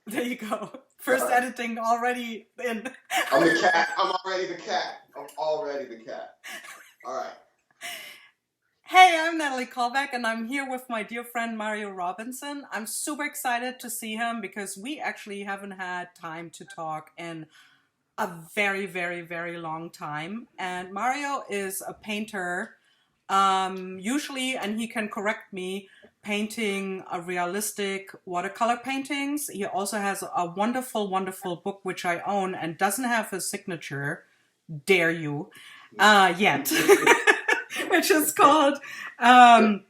There you go. All First right. editing already in. I'm the cat. I'm already the cat. I'm already the cat. All right. Hey, I'm Natalie Callback, and I'm here with my dear friend Mario Robinson. I'm super excited to see him because we actually haven't had time to talk in a very, very, very long time. And Mario is a painter, usually, and he can correct me, painting a realistic watercolor paintings. He also has a wonderful, wonderful book which I own and doesn't have his signature. Dare you? Yet, which is called um,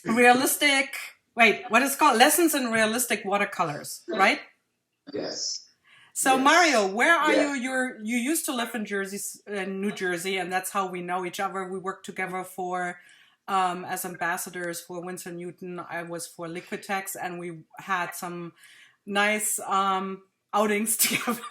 realistic. Wait, what is it called? Lessons in Realistic Watercolors, right? Yes. So Mario, Yes. where are you? Yes. You used to live in Jersey, in New Jersey, and that's how we know each other. We worked together for as ambassadors for Winsor Newton. I was for Liquitex, and we had some nice outings together.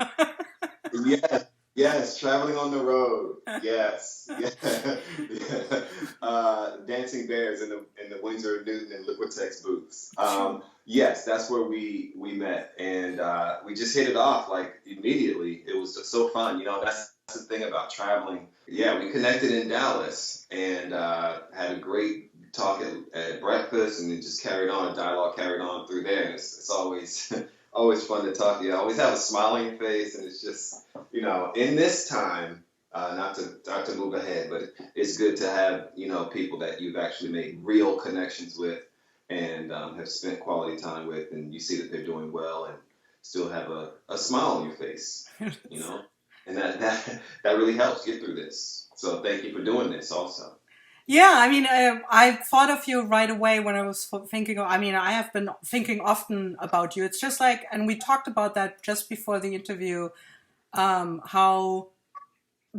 Yes, yes, traveling on the road. Yes, yeah, yeah. Dancing bears in the Winsor Newton and Liquitex booths. True. Yes, that's where we met, and we just hit it off like immediately. It was just so fun. That's the thing about traveling. Yeah, we connected in Dallas and had a great talk at breakfast, and it just carried on. A dialogue carried on through there. And it's always always fun to talk to you. I always have a smile on your face, and it's just in this time, not to move ahead, but it's good to have people that you've actually made real connections with and have spent quality time with, and you see that they're doing well and still have a smile on your face, you know, and that really helps get through this. So thank you for doing this also. Yeah, I mean, I thought of you right away when I was thinking. I mean, I have been thinking often about you. It's just like, and we talked about that just before the interview, how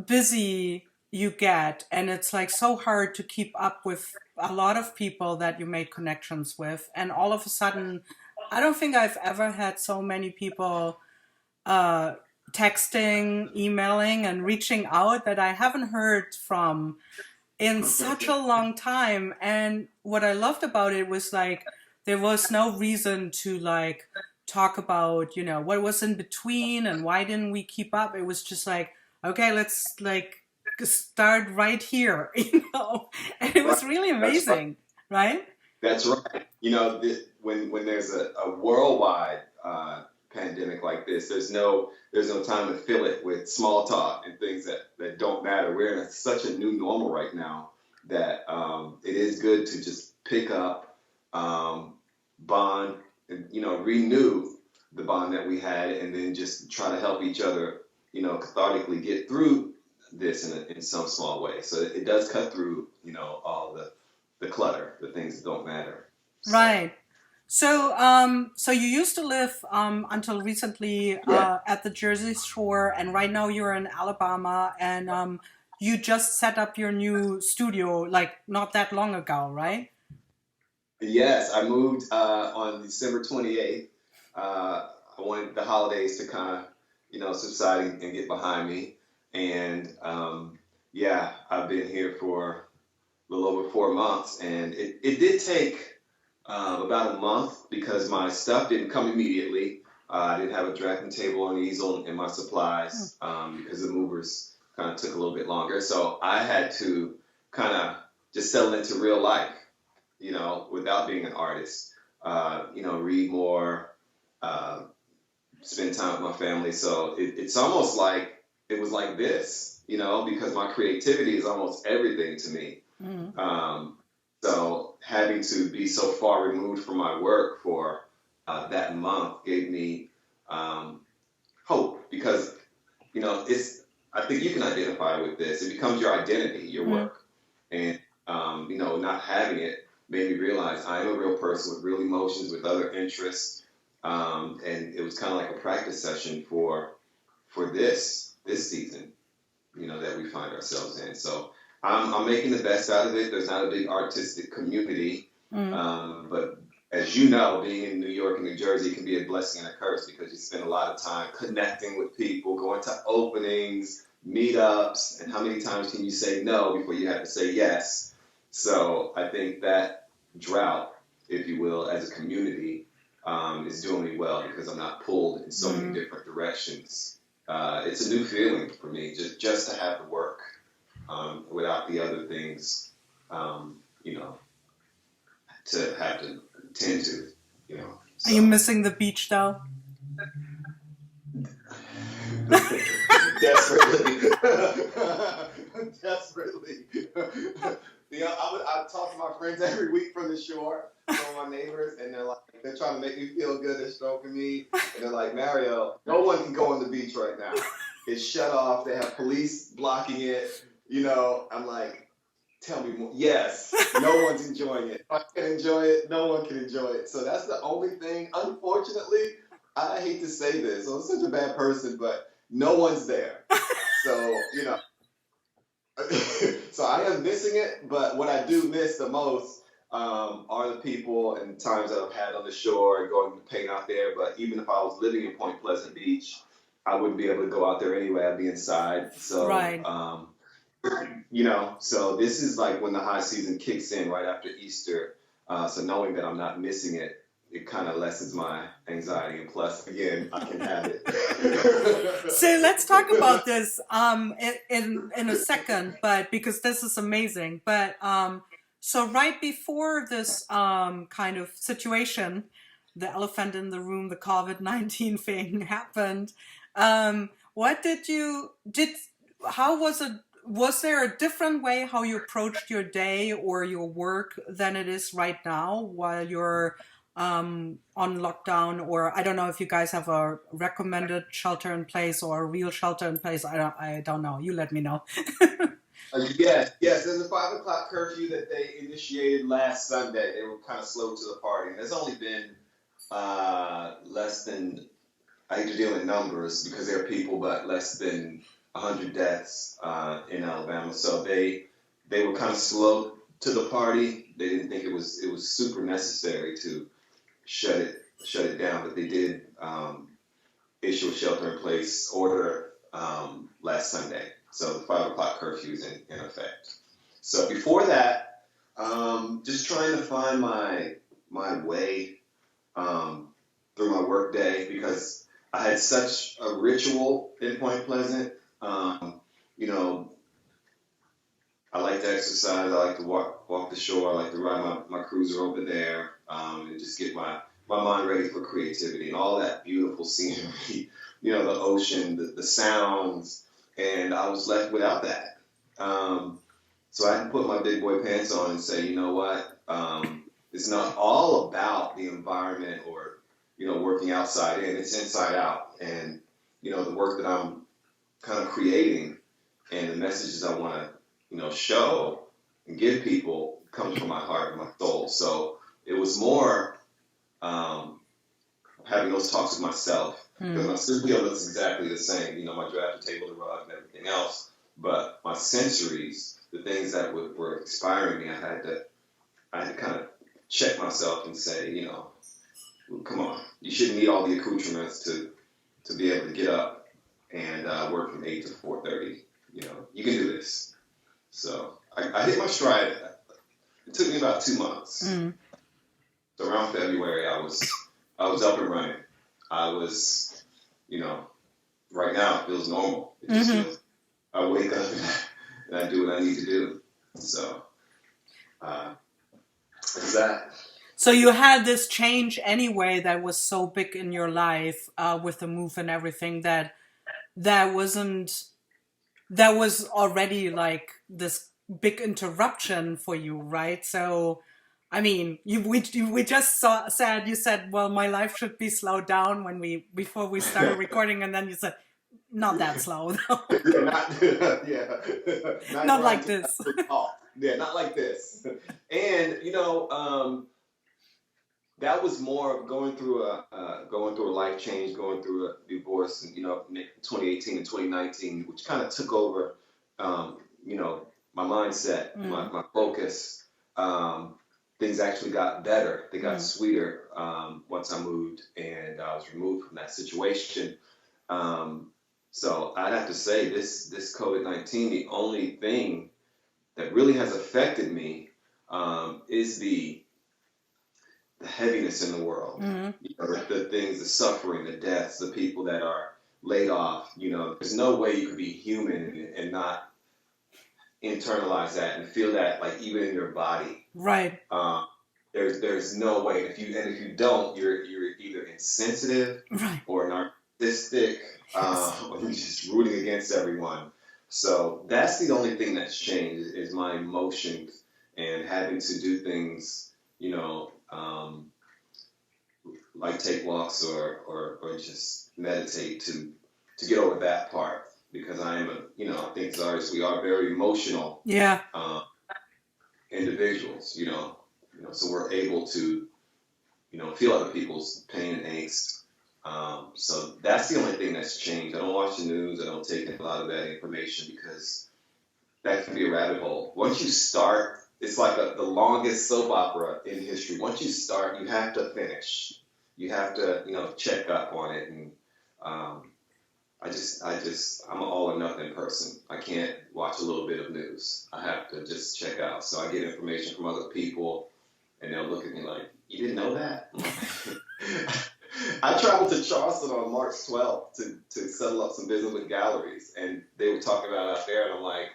busy you get, and it's like so hard to keep up with a lot of people that you made connections with, and all of a sudden, I don't think I've ever had so many people uh, texting, emailing, and reaching out that I haven't heard from in such a long time. And what I loved about it was like there was no reason to like talk about, what was in between and why didn't we keep up. It was just like, okay, let's like start right here, And it was Right. really That's right. amazing, right? That's right. When there's a worldwide pandemic like this, there's no time to fill it with small talk and things that don't matter. We're in such a new normal right now that it is good to just pick up, um, bond, and renew the bond that we had, and then just try to help each other, cathartically get through this in some small way. So it does cut through, all the clutter, the things that don't matter. So Right. So you used to live until recently yeah, at the Jersey Shore, and right now you're in Alabama, and you just set up your new studio like not that long ago, right? yes, I moved on December 28th. I wanted the holidays to kind of, subside and get behind me. And yeah, I've been here for a little over 4 months, and it did take about a month because my stuff didn't come immediately. I didn't have a drafting table or an easel and my Hmm. supplies because the movers kind of took a little bit longer. So I had to kind of just settle into real life, without being an artist. Read more, uh, spend time with my family. So it's almost like it was like this, because my creativity is almost everything to me. Mhm. Um, so having to be so far removed from my work for that month gave me hope because it's. I think you can identify with this. It becomes your identity, your Mhm. work, and not having it made me realize I am a real person with real emotions, with other interests, and it was kind of like a practice session for this season, that we find ourselves in. So I'm making the best out of it. There's not a big artistic community, Mhm. but as you know, being in New York and New Jersey can be a blessing and a curse because you spend a lot of time connecting with people, going to openings, meetups, and how many times can you say no before you have to say yes? So I think that drought, if you will, as a community, is doing me well because I'm not pulled in so many different directions. It's a new feeling for me just to have the work without the other things, you know, to have to tend to, you know. Are you missing the beach though? Desperately. Desperately. I talk to my friends every week from the shore, some of my neighbors, and they're trying to make me feel good. They're stroking me, and they're like, Mario, no one can go on the beach right now. It's shut off. They have police blocking it. You know, I'm like, tell me more. Yes, no one's enjoying it. I can enjoy it. No one can enjoy it. So that's the only thing. Unfortunately, I hate to say this. I'm such a bad person, but no one's there. So, you know, so I am missing it. But what I do miss the most are the people and times that I've had on the shore and going to paint out there. But even if I was living in Point Pleasant Beach, I wouldn't be able to go out there anyway. I'd be inside. So, Right. you know, so this is like when the high season kicks in right after Easter. So knowing that I'm not missing it, it kind of lessens my anxiety. And plus, again, I can have it. So let's talk about this in a second, but because this is amazing. But so right before this kind of situation, the elephant in the room, the COVID-19 thing happened. What how was it? Was there a different way how you approached your day or your work than it is right now while you're on lockdown? Or I don't know if you guys have a recommended shelter in place or a real shelter in place. I don't know. You let me know. Yes. There's a 5 o'clock curfew that they initiated last Sunday. They were kind of slow to the party. And there's only been less than, I hate to deal in numbers because there are people, but less than 100 deaths in Alabama. So they were kind of slow to the party. They didn't think it was super necessary to shut it down, but they did issue a shelter in place order last Sunday. So the 5 o'clock curfew is in effect. So before that, just trying to find my way through my work day because I had such a ritual in Point Pleasant. You know, I like to exercise. I like to walk the shore. I like to ride my cruiser over there and just get my mind ready for creativity and all that beautiful scenery. You know, the ocean, the sounds, and I was left without that. So I had to put my big boy pants on and say, you know what? It's not all about the environment or, you know, working outside in. It's inside out. And, you know, the work that I'm kind of creating and the messages I want to, you know, show and give people comes from my heart and my soul. So it was more having those talks with myself because my studio looks exactly the same. You know, my drafting table, the rug, and everything else. But my sensories, the things that were inspiring me, I had to kind of check myself and say, you know, come on, you shouldn't need all the accoutrements to be able to get up and work from 8 to 4:30. You know, you can do this. So I hit my stride. It took me about 2 months. So around February, I was up and running. I was, you know, right now it feels normal. It just feels, I wake up and I do what I need to do. So it's that. So you had this change anyway that was so big in your life with the move and everything that was already like this big interruption for you, right? So, I mean, we just you said, well, my life should be slowed down before we started recording, and then you said, not that slow though. Not like this. Yeah, not like this. And you know, that was more of going through a life change, going through a divorce, and you know, 2018 and 2019, which kind of took over, you know, my mindset, my focus. Things actually got better. They got sweeter once I moved and I was removed from that situation. So I'd have to say this COVID-19, the only thing that really has affected me is the the heaviness in the world, Hmm. you know, the things, the suffering, the deaths, the people that are laid off. You know, there's no way you could be human and not internalize that and feel that, like, even in your body. Right. Um, there's no way. If you don't, you're either insensitive Right. or narcissistic, Yes. or you're just rooting against everyone. So that's the only thing that's changed is my emotions and having to do things, you know, like take walks or just meditate to get over that part because I am a, you know, I think as artists we are very emotional Yeah. um, individuals, so we're able to, feel other people's pain and angst. So that's the only thing that's changed. I don't watch the news. I don't take in a lot of that information because that can be a rabbit hole. Once you start, it's like the longest soap opera in history. Once you start, you have to finish. You have to, check up on it. And um, I'm an all or nothing person. I can't watch a little bit of news. I have to just check out. So I get information from other people, and they'll look at me like, "You didn't know that?" I traveled to Charleston on March 12th to settle up some business with galleries, and they were talking about it out there, and I'm like,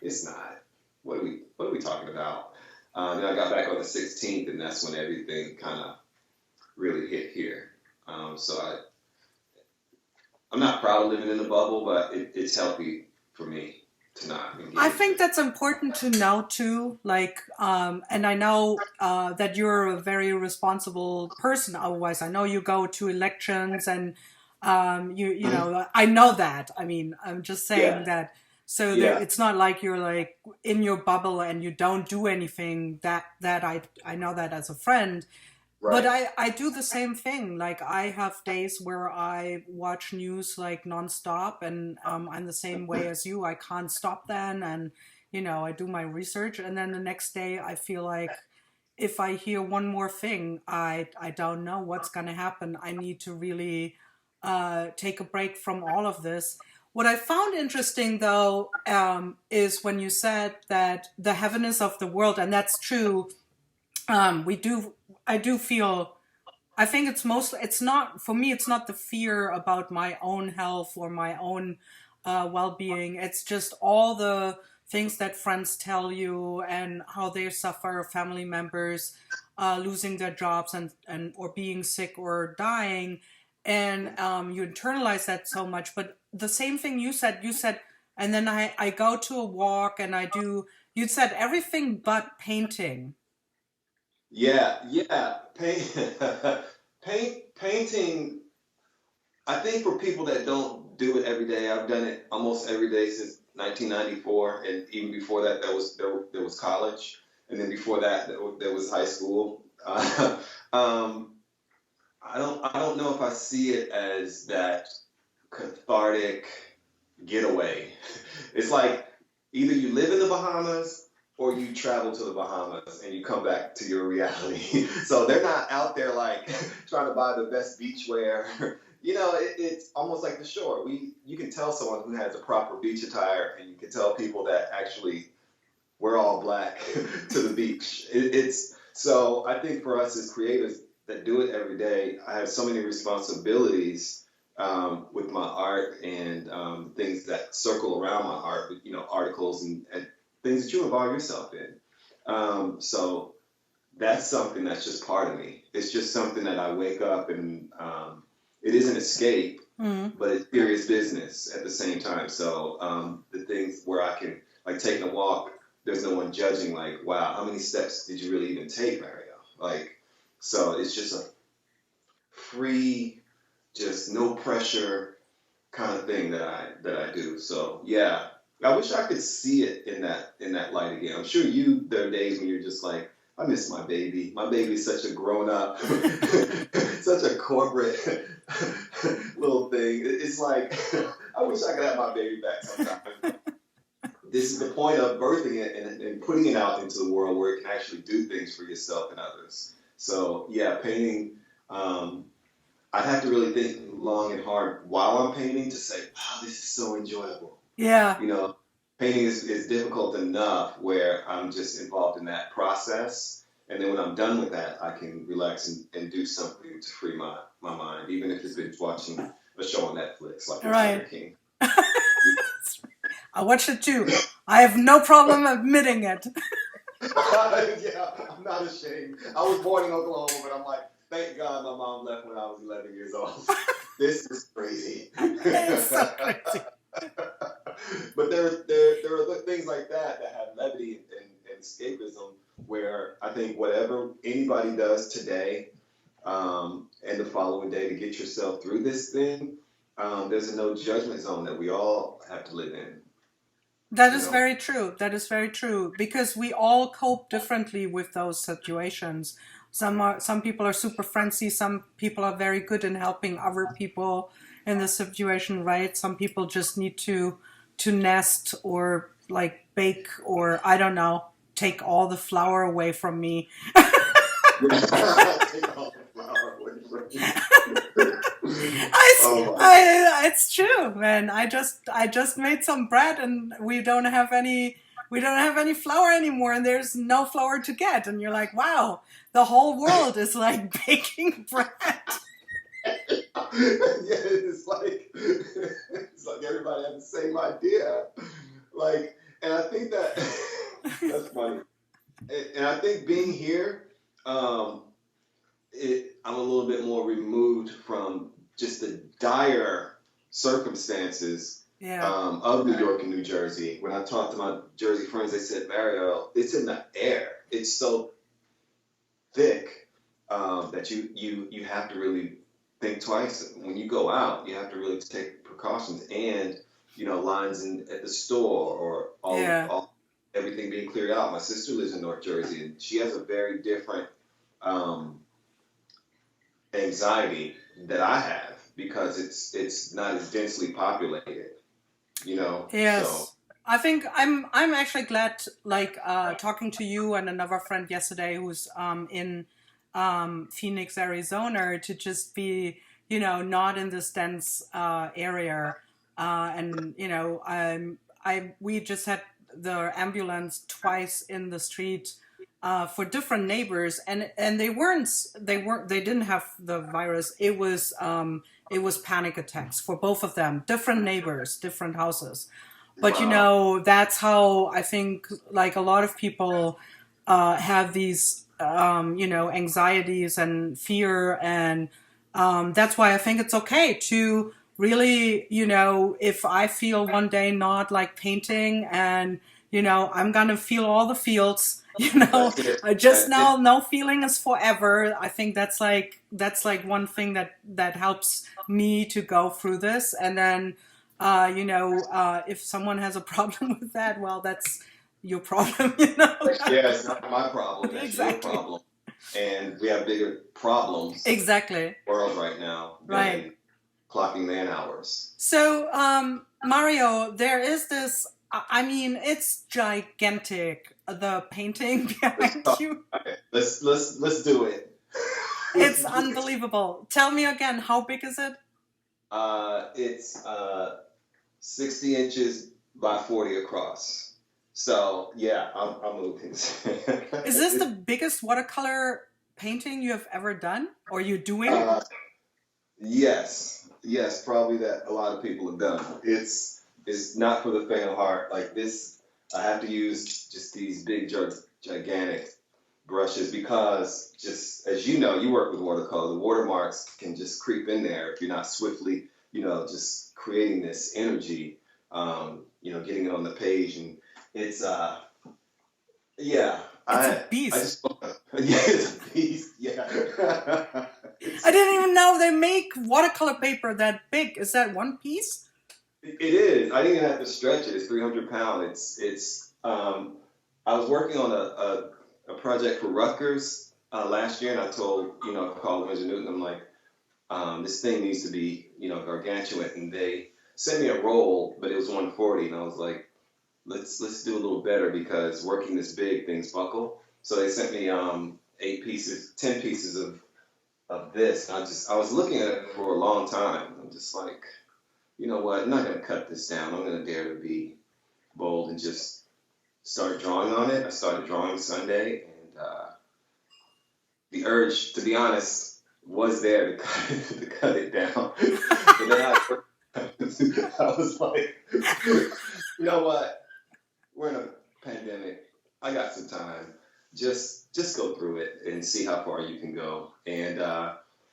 it's not. What are we talking about? Then I got back on the 16th, and that's when everything kind of really hit here. I'm not proud of living in a bubble, but it's healthy for me to not I engage think with. that's important to know too. Like, and I know that you're a very responsible person. Otherwise, I know you go to elections and you know, I know that. I mean, I'm just saying Yeah, that. So there, yeah, it's not like you're like in your bubble and you don't do anything. That I know that as a friend. But right. I do the same thing. Like I have days where I watch news like nonstop, and I'm the same way as you. I can't stop then, and you know I do my research, and then the next day I feel like if I hear one more thing, I don't know what's gonna happen. I need to really take a break from all of this. What I found interesting though is when you said that the heaviness of the world, and that's true. We do. I do feel I think it's mostly, it's not, for me, it's not the fear about my own health or my own well being. It's just all the things that friends tell you and how they suffer, family members losing their jobs and or being sick or dying. And you internalize that so much. But the same thing you said, and then I go to a walk and I do, you said everything but painting. Yeah, yeah. Painting. I think for people that don't do it every day, I've done it almost every day since 1994, and even before that, there was college, and then before that, there was high school. Um, I don't know if I see it as that cathartic getaway. It's like either you live in the Bahamas or you travel to the Bahamas and you come back to your reality. So they're not out there like trying to buy the best beachwear. It's almost like the shore. You can tell someone who has a proper beach attire, and you can tell people that actually we're all black to the beach. It's so I think for us as creators that do it every day, I have so many responsibilities with my art and things that circle around my art, articles and things that you involve yourself in. So that's something that's just part of me. It's just something that I wake up and it is an escape, Mm. but it's serious business at the same time. So the things where I can like taking a walk, there's no one judging. Like, wow, how many steps did you really even take, Mario? Like, so it's just a free, just no pressure kind of thing that I do. So yeah, I wish I could see it in that light again. I'm sure there are days when you're just like, I miss my baby. My baby's such a grown up, such a corporate little thing. It's like I wish I could have my baby back sometime. This is the point of birthing it and putting it out into the world where it can actually do things for yourself and others. So yeah, painting. Um, I'd have to really think long and hard while I'm painting to say, wow, this is so enjoyable. Yeah. You know, painting is difficult enough where I'm just involved in that process. And then when I'm done with that, I can relax and do something to free my mind, even if it's been watching a show on Netflix like The Tiger Right. King. I watched it too. I have no problem admitting it. Yeah, I'm not ashamed. I was born in Oklahoma, but I'm like, thank God my mom left when I was 11 years old. This is crazy. It's so crazy. But there are things like that have levity and escapism, where I think whatever anybody does today and the following day to get yourself through this thing, there's a no judgment zone that we all have to live in. That You is know? very true. That is very true because we all cope differently with those situations. Some people are super frenzy. Some people are very good in helping other people in the situation, right? Some people just need to nest or like bake or I don't know, take all the flour away from me. Take all the flour away from me. Oh my God. It's true, man. I just made some bread, and we don't have any flour anymore, and there's no flour to get. And you're like, wow, the whole world is like baking bread. Yeah, it's like everybody has the same idea. Like, and I think that that's funny. And I think being here, um, I'm a little bit more removed from just the dire circumstances Yeah, of New York and New Jersey. When I talked to my Jersey friends, they said, Mario, it's in the air. It's so thick that you have to really think twice when you go out. You have to really take precautions and lines at the store or yeah. all everything being cleared out. My sister lives in North Jersey and she has a very different um, anxiety that I have because it's not as densely populated, so. Yes. I think I'm actually glad like talking to you and another friend yesterday who's in Phoenix, Arizona to just be, not in this dense area. And I we just had the ambulance twice in the street for different neighbors and they didn't have the virus. It was panic attacks for both of them, different neighbors, different houses. But Wow. that's how I think like a lot of people have these anxieties and fear, and that's why I think it's okay to really, if I feel one day not like painting, and I'm gonna feel all the feels, That's it. I just That's it. know no feeling is forever. I think that's like one thing that helps me to go through this, and then if someone has a problem with that, well, that's your problem, Yeah, it's not my problem. That's your Exactly. problem. And we have bigger problems Exactly. in the world right now Right. than clocking man hours. So, Mario, there is this, I mean, it's gigantic, the painting Let's behind talk you. about it. Let's do it. It's unbelievable. Tell me again, how big is it? It's 60 inches by 40 across. So yeah, I'm moving. Is this the biggest watercolor painting you have ever done? Or you're doing? uh, yes, probably that a lot of people have done. It's not for the faint of heart. Like this, I have to use just these big, gigantic brushes because just as you know, you work with watercolor, the watermarks can just creep in there if you're not swiftly, just creating this energy, getting it on the page, and it's yeah, It's a I beast. just yeah, it's a beast, yeah. I It's didn't even know they make watercolor paper that big. Is that one piece? It is. I didn't even have to stretch it. It's 300 pound. I was working on a project for Rutgers last year, and I called Winsor Newton. I'm like, this thing needs to be, gargantuan, and they sent me a roll, but it was 140, and I was like, let's do a little better because working this big, things buckle. So they sent me 10 pieces of this. And I was looking at it for a long time. I'm just like, you know what? I'm not gonna cut this down. I'm gonna dare to be bold and just start drawing on it. I started drawing Sunday, and the urge, to be honest, was there to cut it down. But then I was like, you know what? We're in a pandemic. I got some time. Just go through it and see how far you can go. And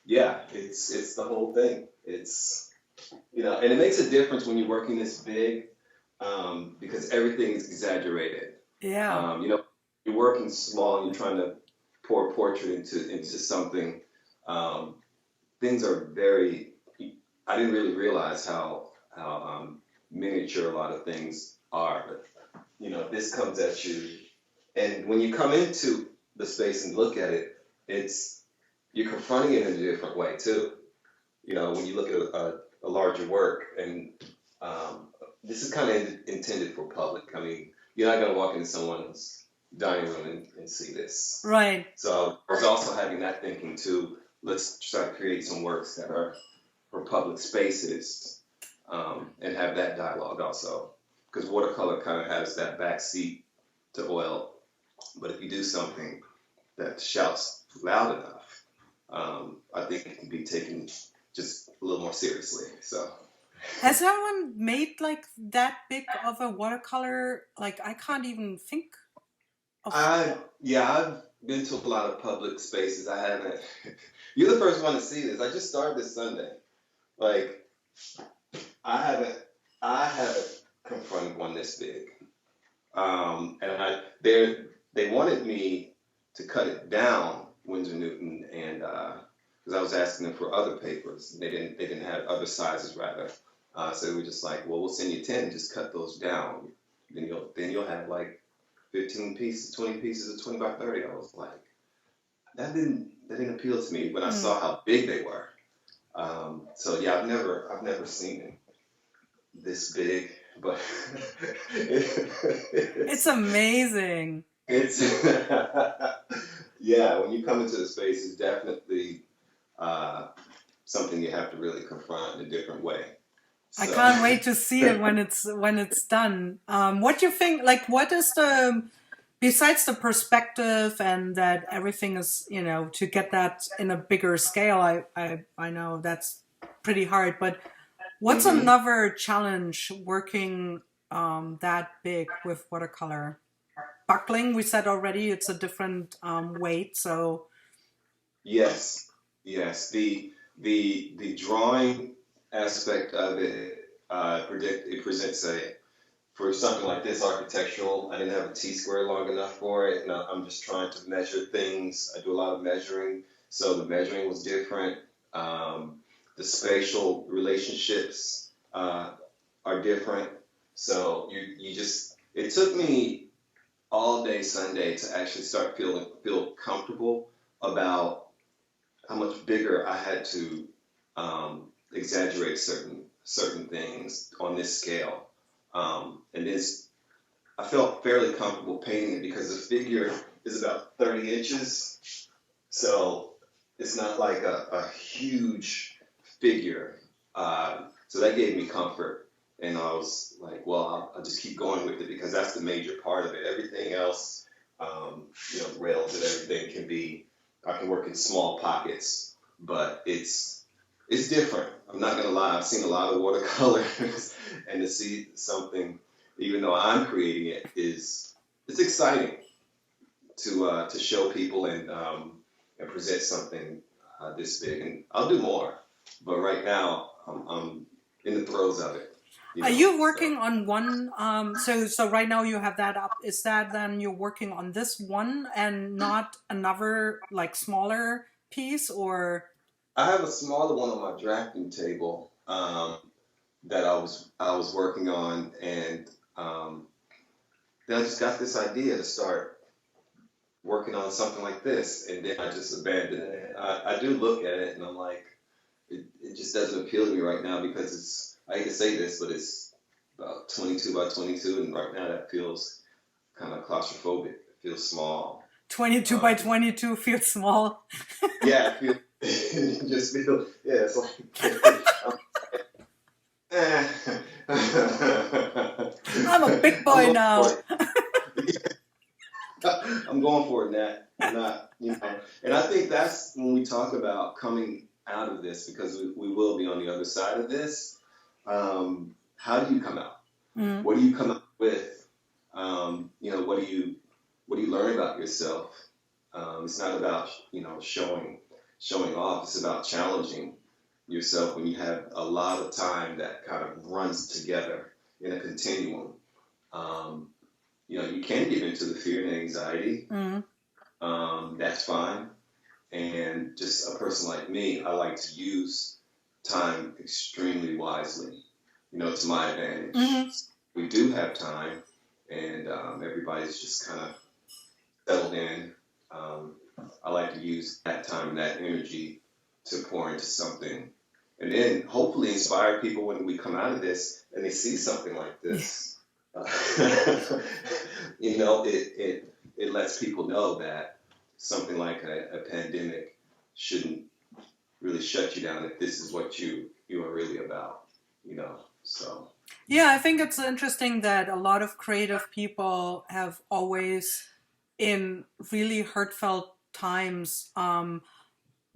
yeah, it's the whole thing. It's and it makes a difference when you're working this big, because everything is exaggerated. Yeah. You're working small and you're trying to pour a portrait into something. Things are very. I didn't really realize how miniature a lot of things are. But this comes at you, and when you come into the space and look at it, you're confronting it in a different way too. When you look at a larger work, and this is kind of intended for public. I mean, you're not going to walk into someone's dining room and see this. Right. So I was also having that thinking too. Let's try to create some works that are for public spaces, and have that dialogue also. Because watercolor kind of has that backseat to oil. But if you do something that shouts loud enough, I think it can be taken just a little more seriously. So. Has anyone made like that big of a watercolor? Like I can't even think of. I've been to a lot of public spaces. I haven't. You're the first one to see this. I just started this Sunday. Like I haven't confronted one this big. And they wanted me to cut it down, Winsor Newton, and because I was asking them for other papers, and they didn't have other sizes rather. So we were just like, well, we'll send you 10, just cut those down. Then you'll have like 15 pieces, 20 pieces of 20 by 30. I was like, that didn't appeal to me when I saw how big they were. So yeah, I've never seen it this big, but it's amazing. It's yeah, when you come into the space, it's definitely something you have to really confront in a different way. So. I can't wait to see it when it's done. What do you think? Like, what is besides the perspective and that everything is, to get that in a bigger scale? I know that's pretty hard, but what's another challenge working that big with watercolor? Buckling, we said already, it's a different weight. So yes, the drawing aspect of it, it presents for something like this architectural. I didn't have a T-square long enough for it, and I'm just trying to measure things. I do a lot of measuring, so the measuring was different. The spatial relationships are different. So it took me all day Sunday to actually start feel comfortable about how much bigger I had to exaggerate certain things on this scale. And this, I felt fairly comfortable painting it because the figure is about 30 inches. So it's not like a huge figure. So that gave me comfort. And I was like, well, I'll just keep going with it because that's the major part of it. Everything else, rails and everything I can work in small pockets, but it's different. I'm not gonna lie. I've seen a lot of watercolors, and to see something, even though I'm creating it, it's exciting to show people and present something this big. And I'll do more, but right now I'm in the throes of it. Are you working on one? So right now you have that up. Is that then you're working on this one and not another like smaller piece, or? I have a smaller one on my drafting table that I was working on, and then I just got this idea to start working on something like this, and then I just abandoned it. I do look at it, and I'm like, it just doesn't appeal to me right now because I hate to say this, but it's about 22 by 22, and right now that feels kind of claustrophobic. It feels small. 22 by 22 feels small. Yeah, it just feels, yeah, it's like, I'm a big boy now. I'm going for it, Nat. I'm not, you know. And I think that's when we talk about coming out of this, because we will be on the other side of this. How do you come out? Mm, What do you come up with? You know, what do you learn about yourself? It's not about, you know, showing off. It's about challenging yourself when you have a lot of time that kind of runs together in a continuum. Um, you know, you can give into the fear and anxiety. mm, That's fine. And just a person like me, I like to use time extremely wisely, you know, to my advantage. mm-hmm. We do have time, and everybody's just kind of settled in. Um, I like to use that time and that energy to pour into something, and then hopefully inspire people when we come out of this and they see something like Yeah, this. Uh, you know, it lets people know that something like a pandemic shouldn't really shut you down if this is what you are really about. You know, so yeah. I think it's interesting that a lot of creative people have always, in really heartfelt times,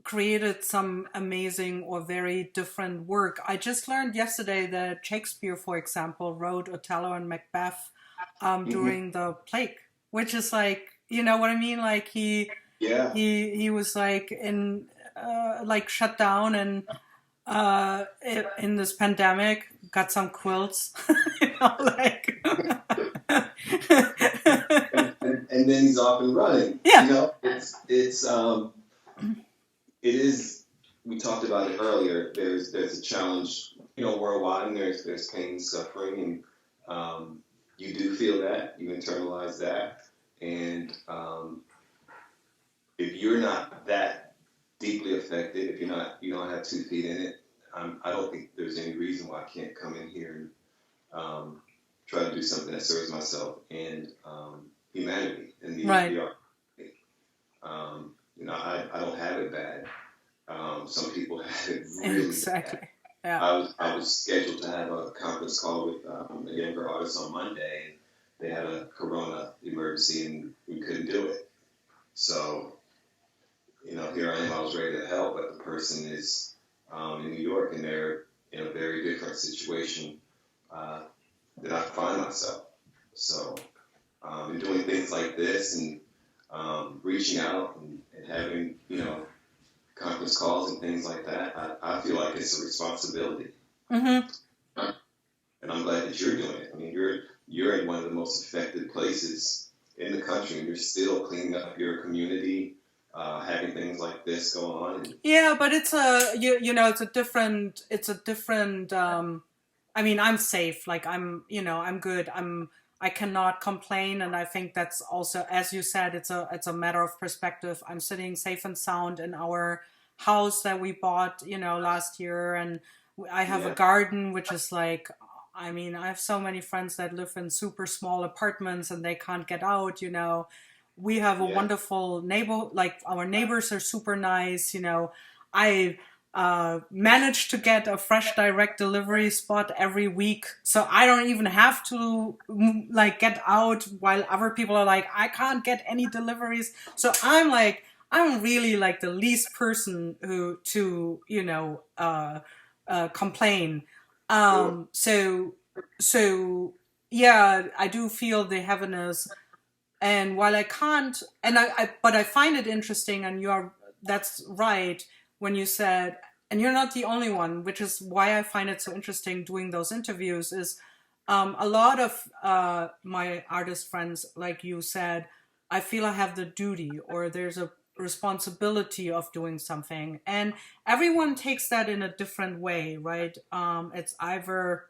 created some amazing or very different work. I just learned yesterday that Shakespeare, for example, wrote Othello and Macbeth hmm during the plague, which is like, you know what I mean? Like yeah. he was like in like shut down and in this pandemic got some quilts, you know, like And then he's off and running. yeah, You know, it is. We talked about it earlier. There's a challenge, you know, worldwide, and there's pain, suffering, and you do feel that, you internalize that, and if you're not that deeply affected, if you don't have 2 feet in it, I don't think there's any reason why I can't come in here and try to do something that serves myself and humanity and right, the art. You know, I don't have it bad. Some people have it really bad. exactly, yeah. I was scheduled to have a conference call with a younger artist on Monday, and they had a corona emergency, and we couldn't do it. So, you know, here I am. I was ready to help, but the person is in New York, and they're in a very different situation uh, than I find myself. So, in doing things like this and reaching out and having, you know, conference calls and things like that, I feel like it's a responsibility. Mm-hmm. And I'm glad that you're doing it. I mean, you're in one of the most affected places in the country, and you're still cleaning up your community, having things like this go on. And Yeah, but it's a you know it's a different I mean, I'm safe, like I'm, you know, I'm good, I cannot complain, and I think that's also, as you said, it's a matter of perspective. I'm sitting safe and sound in our house that we bought, you know, last year, and I have a yeah, garden which is like, I mean, I have so many friends that live in super small apartments and they can't get out, you know. We have a yeah, wonderful neighbor, like our neighbors are super nice, you know. I managed to get a fresh direct delivery spot every week, so I don't even have to like get out while other people are like, I can't get any deliveries. So I'm like, I'm really like the least person who to, you know, complain. sure, So yeah, I do feel the heaviness, and while I can't, and but I find it interesting, and that's right when you said, and you're not the only one, which is why I find it so interesting doing those interviews. Is a lot of my artist friends, like you said, I feel I have the duty, or there's a responsibility of doing something, and everyone takes that in a different way, right? It's either,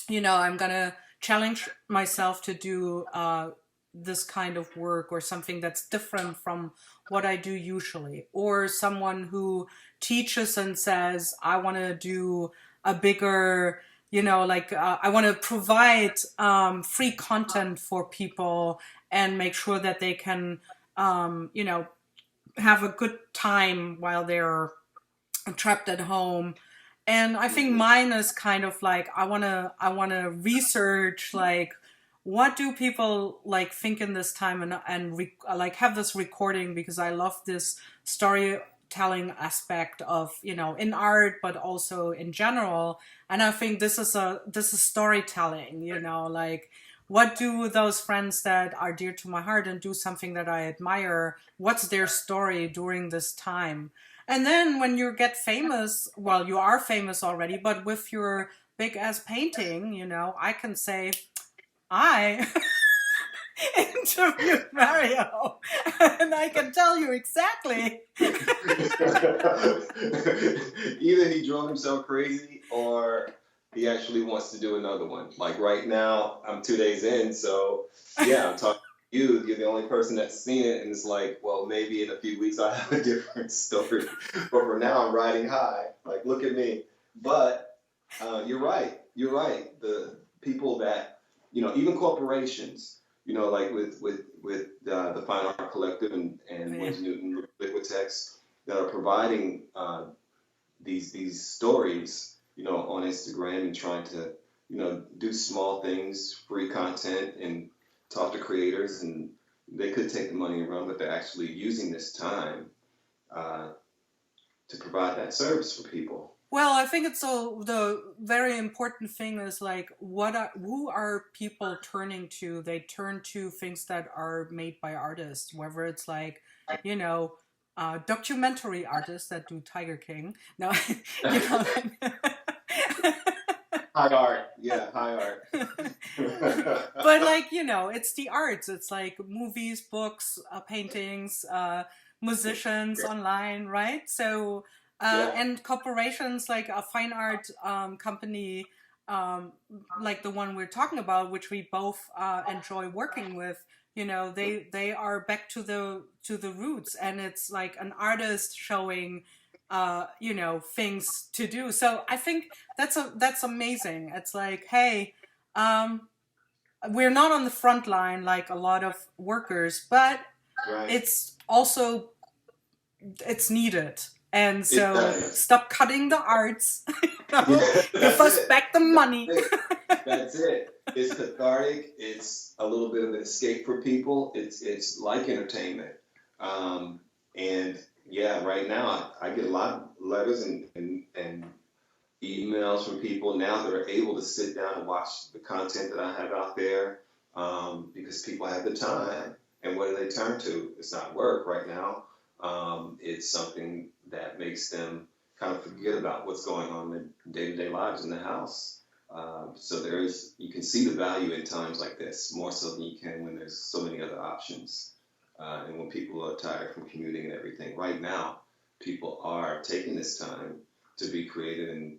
you know, I'm gonna challenge myself to do this kind of work or something that's different from what I do usually, or someone who teaches and says, I want to do a bigger, you know, like I want to provide free content for people and make sure that they can, you know, have a good time while they're trapped at home. And I think hmm mine is kind of like, I want to research like what do people like think in this time, and like have this recording, because I love this storytelling aspect of, in art, but also in general. And I think this is storytelling, like, what do those friends that are dear to my heart and do something that I admire, what's their story during this time? And then when you get famous, well, you are famous already, but with your big ass painting, I can say I interviewed Mario, and I can tell you exactly. Either he drove himself crazy or he actually wants to do another one. Like right now, I'm 2 days in, so yeah, I'm talking to you. You're the only person that's seen it, and it's like, well, maybe in a few weeks I have a different story. But for now, I'm riding high. Like, look at me. But you're right. You're right. The people that, even corporations, like with the Fine Art Collective and Winsor Newton, Liquitex, that are providing these stories, on Instagram, and trying to, do small things, free content, and talk to creators. And they could take the money and run, but they're actually using this time to provide that service for people. Well, I think it's the very important thing is like, who are people turning to? They turn to things that are made by artists, whether it's like, documentary artists that do Tiger King. No, High art, yeah, high art. But like, it's the arts. It's like movies, books, paintings, musicians online, right? So. And corporations like a fine art company, like the one we're talking about, which we both enjoy working with, they are back to the roots, and it's like an artist showing, things to do. So I think that's amazing. It's like, hey, we're not on the front line like a lot of workers, but it's also it's needed. And so stop cutting the arts. Give us back the money. That's it. It's cathartic. It's a little bit of an escape for people. It's like entertainment. And yeah, right now I get a lot of letters and emails from people now that are able to sit down and watch the content that I have out there, because people have the time. And what do they turn to? It's not work right now. It's something that makes them kind of forget about what's going on in day-to-day lives in the house. So you can see the value in times like this, more so than you can when there's so many other options. And when people are tired from commuting and everything. Right now, people are taking this time to be creative and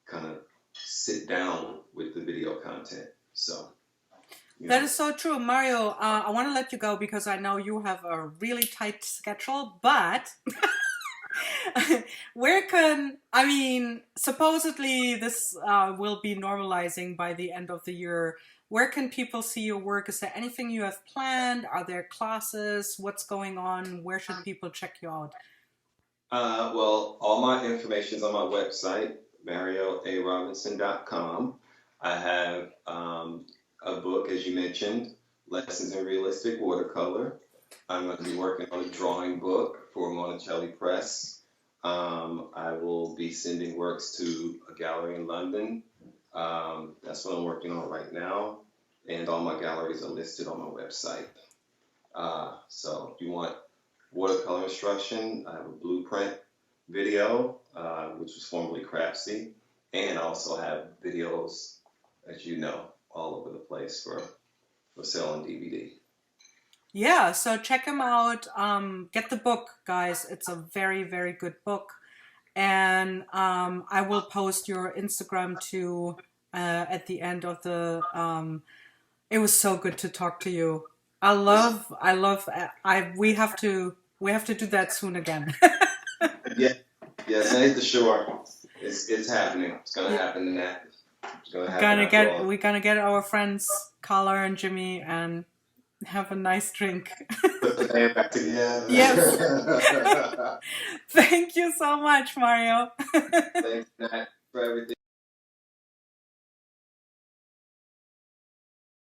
kind of sit down with the video content. So. That is so true. Mario, I want to let you go because I know you have a really tight schedule, but supposedly this will be normalizing by the end of the year. Where can people see your work? Is there anything you have planned? Are there classes? What's going on? Where should people check you out? Well, all my information is on my website, marioarobinson.com. I have a book, as you mentioned, Lessons in Realistic Watercolor. I'm going to be working on a drawing book for Monticelli Press. I will be sending works to a gallery in London. That's what I'm working on right now. And all my galleries are listed on my website. So if you want watercolor instruction, I have a blueprint video, which was formerly Craftsy. And I also have videos, as you know, all over the place for sale on DVD. Yeah, so check them out. Get the book, guys. It's a very, very good book. And I will post your Instagram too at the end of the... it was so good to talk to you. We have to do that soon again. Yeah, save the shore. It's happening. It's gonna happen next. We're gonna get our friends Carla and Jimmy and have a nice drink. Put the band back together. Yes. Thank you so much, Mario. Thanks, Nat, for everything.